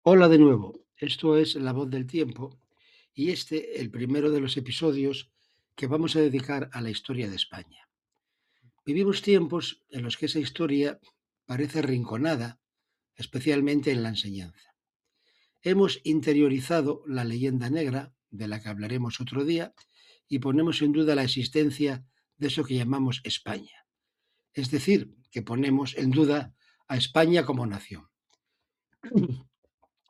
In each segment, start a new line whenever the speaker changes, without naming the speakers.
Hola de nuevo, esto es La Voz del Tiempo y el primero de los episodios que vamos a dedicar a la historia de España. Vivimos tiempos en los que esa historia parece rinconada, especialmente en la enseñanza. Hemos interiorizado la leyenda negra, de la que hablaremos otro día, y ponemos en duda la existencia de eso que llamamos España. Es decir, que ponemos en duda a España como nación.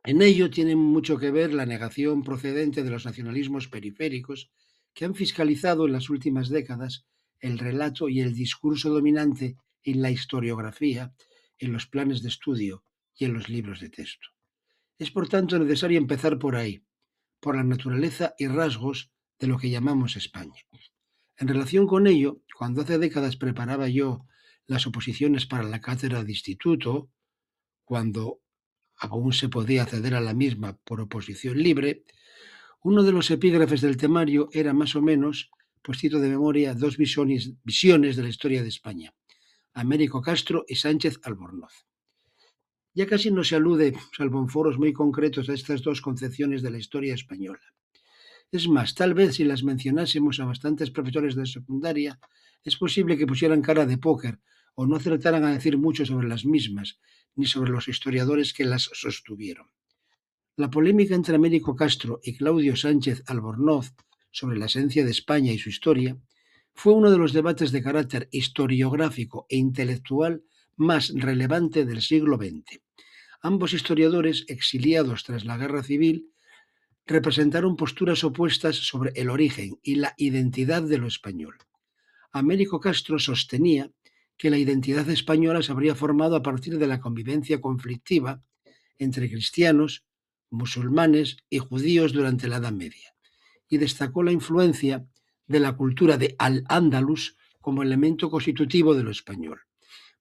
En ello tiene mucho que ver la negación procedente de los nacionalismos periféricos que han fiscalizado en las últimas décadas el relato y el discurso dominante en la historiografía, en los planes de estudio y en los libros de texto. Es por tanto necesario empezar por ahí, por la naturaleza y rasgos de lo que llamamos España. En relación con ello, cuando hace décadas preparaba yo las oposiciones para la cátedra de instituto, cuando aún se podía acceder a la misma por oposición libre, uno de los epígrafes del temario era más o menos, pues cito de memoria, dos visiones de la historia de España, Américo Castro y Sánchez Albornoz. Ya casi no se alude, salvo en foros muy concretos, a estas dos concepciones de la historia española. Es más, tal vez si las mencionásemos a bastantes profesores de secundaria, es posible que pusieran cara de póker o no acertaran a decir mucho sobre las mismas, ni sobre los historiadores que las sostuvieron. La polémica entre Américo Castro y Claudio Sánchez Albornoz sobre la esencia de España y su historia fue uno de los debates de carácter historiográfico e intelectual más relevante del siglo XX. Ambos historiadores, exiliados tras la Guerra Civil, representaron posturas opuestas sobre el origen y la identidad de lo español. Américo Castro sostenía que la identidad española se habría formado a partir de la convivencia conflictiva entre cristianos, musulmanes y judíos durante la Edad Media, y destacó la influencia de la cultura de Al-Ándalus como elemento constitutivo de lo español.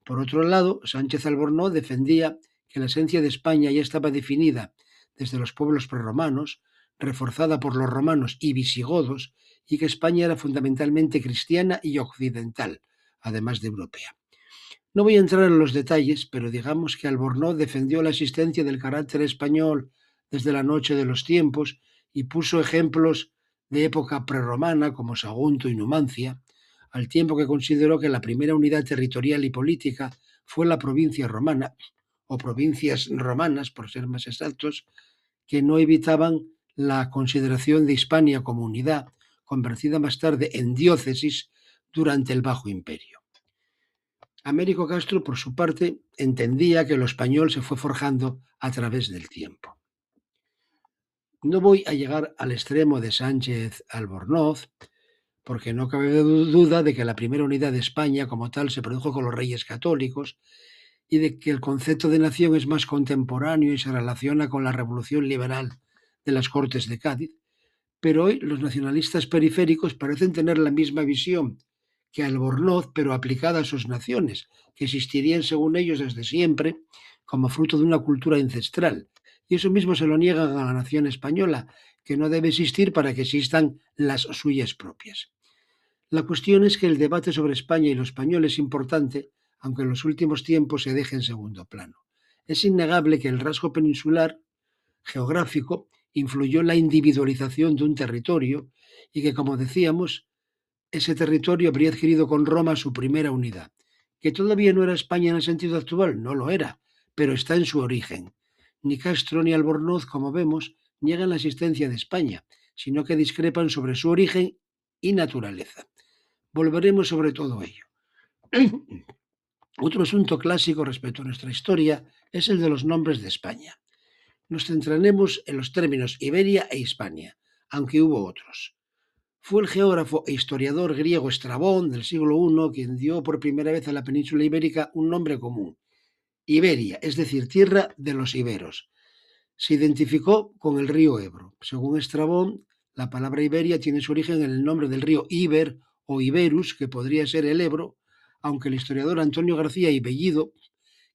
Por otro lado, Sánchez Albornoz defendía que la esencia de España ya estaba definida desde los pueblos prerromanos, reforzada por los romanos y visigodos, y que España era fundamentalmente cristiana y occidental, además de europea. No voy a entrar en los detalles, pero digamos que Albornoz defendió la existencia del carácter español desde la noche de los tiempos y puso ejemplos de época prerromana como Sagunto y Numancia, al tiempo que consideró que la primera unidad territorial y política fue la provincia romana, o provincias romanas, por ser más exactos, que no evitaban la consideración de Hispania como unidad, convertida más tarde en diócesis durante el Bajo Imperio. Américo Castro, por su parte, entendía que lo español se fue forjando a través del tiempo. No voy a llegar al extremo de Sánchez Albornoz, porque no cabe duda de que la primera unidad de España como tal se produjo con los reyes católicos y de que el concepto de nación es más contemporáneo y se relaciona con la revolución liberal de las Cortes de Cádiz. Pero hoy los nacionalistas periféricos parecen tener la misma visión que Albornoz, pero aplicada a sus naciones, que existirían según ellos desde siempre como fruto de una cultura ancestral. Y eso mismo se lo niegan a la nación española, que no debe existir para que existan las suyas propias. La cuestión es que el debate sobre España y lo español es importante, aunque en los últimos tiempos se deje en segundo plano. Es innegable que el rasgo peninsular geográfico influyó en la individualización de un territorio y que, como decíamos, ese territorio habría adquirido con Roma su primera unidad. Que todavía no era España en el sentido actual, no lo era, pero está en su origen. Ni Castro ni Albornoz, como vemos, niegan la existencia de España, sino que discrepan sobre su origen y naturaleza. Volveremos sobre todo ello. Otro asunto clásico respecto a nuestra historia es el de los nombres de España. Nos centraremos en los términos Iberia e Hispania, aunque hubo otros. Fue el geógrafo e historiador griego Estrabón del siglo I quien dio por primera vez a la península ibérica un nombre común, Iberia, es decir, tierra de los iberos. Se identificó con el río Ebro. Según Estrabón, la palabra Iberia tiene su origen en el nombre del río Iber o Iberus, que podría ser el Ebro, aunque el historiador Antonio García y Bellido,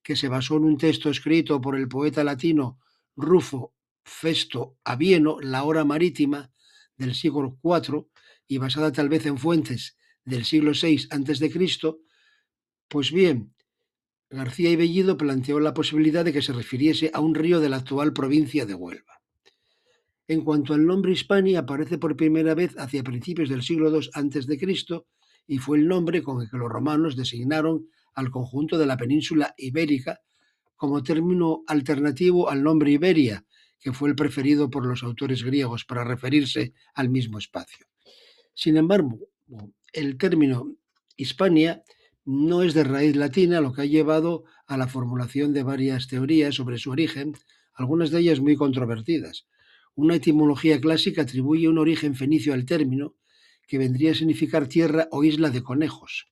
que se basó en un texto escrito por el poeta latino Rufo Festo Avieno, La Hora Marítima, del siglo IV, y basada tal vez en fuentes del siglo VI a.C., pues bien, García y Bellido planteó la posibilidad de que se refiriese a un río de la actual provincia de Huelva. En cuanto al nombre Hispania, aparece por primera vez hacia principios del siglo II a.C. y fue el nombre con el que los romanos designaron al conjunto de la península ibérica como término alternativo al nombre Iberia, que fue el preferido por los autores griegos para referirse al mismo espacio. Sin embargo, el término Hispania no es de raíz latina, lo que ha llevado a la formulación de varias teorías sobre su origen, algunas de ellas muy controvertidas. Una etimología clásica atribuye un origen fenicio al término, que vendría a significar tierra o isla de conejos.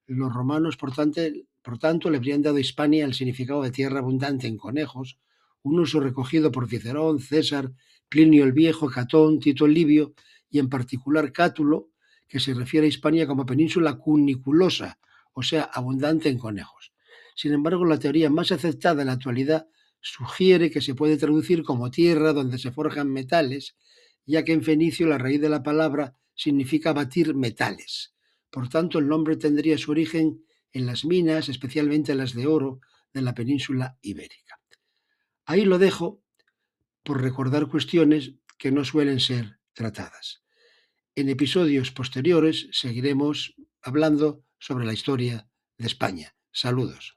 Los romanos, por tanto, le habrían dado a Hispania el significado de tierra abundante en conejos, un uso recogido por Cicerón, César, Plinio el Viejo, Catón, Tito el Livio y en particular Cátulo, que se refiere a Hispania como península cuniculosa, o sea, abundante en conejos. Sin embargo, la teoría más aceptada en la actualidad sugiere que se puede traducir como tierra donde se forjan metales, ya que en fenicio la raíz de la palabra significa batir metales. Por tanto, el nombre tendría su origen en las minas, especialmente las de oro, de la península ibérica. Ahí lo dejo por recordar cuestiones que no suelen ser tratadas. En episodios posteriores seguiremos hablando sobre la historia de España. Saludos.